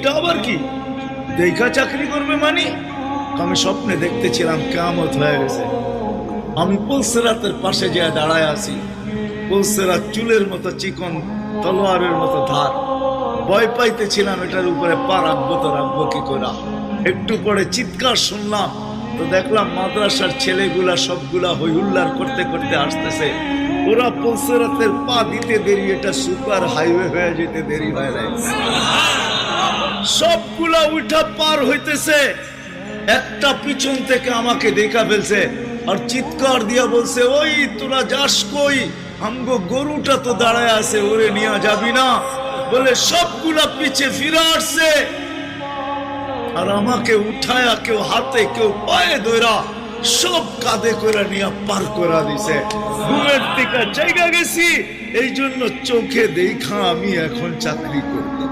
এটা আবার কি দেখা চাকরি করবে মানে? আমি স্বপ্নে দেখতেছিলাম কিয়ামত হয়ে গেছে, আমি পুলসেরাতের পাশে যে দাঁড়ায় আছি, পুলসেরাত চুলের মতো চিকন, তলোয়ারের মতো ধার। ভয় পাইতেছিলাম এটার উপরে পা রাখবো তো রাখবো কি করে। একটু পরে চিৎকার শুনলাম, তো দেখলাম মাদ্রাসার ছেলেগুলা সবগুলা হইহুল্লার করতে করতে আসতেছে। ওরা পুলসেরাতের পা দিতে দেরি, এটা সুপার হাইওয়ে হয়ে যেতে দেরি হয়ে যায়। সবগুলা উঠা পার হইতেছে, একটা পিছন থেকে আমাকে দেখা ফেলছে আর চিৎকার দিয়া বলছে, ওই তোরা যাস কই? আমগো গরুটা তো দাঁড়ায় আছে, ওরে নিয়ে যাবি না? বলে সবগুলা পিছে ফিরে আসছে আর আমাকে উঠায়া কেউ হাতে কেউ পায়ে ধরা সব কাঁধে করে নিয়ে পার করা দিছে। ঘুমের থেকে জায়গা গেছি, এই জন্য চোখে দেখা আমি এখন চাকরি করতাম।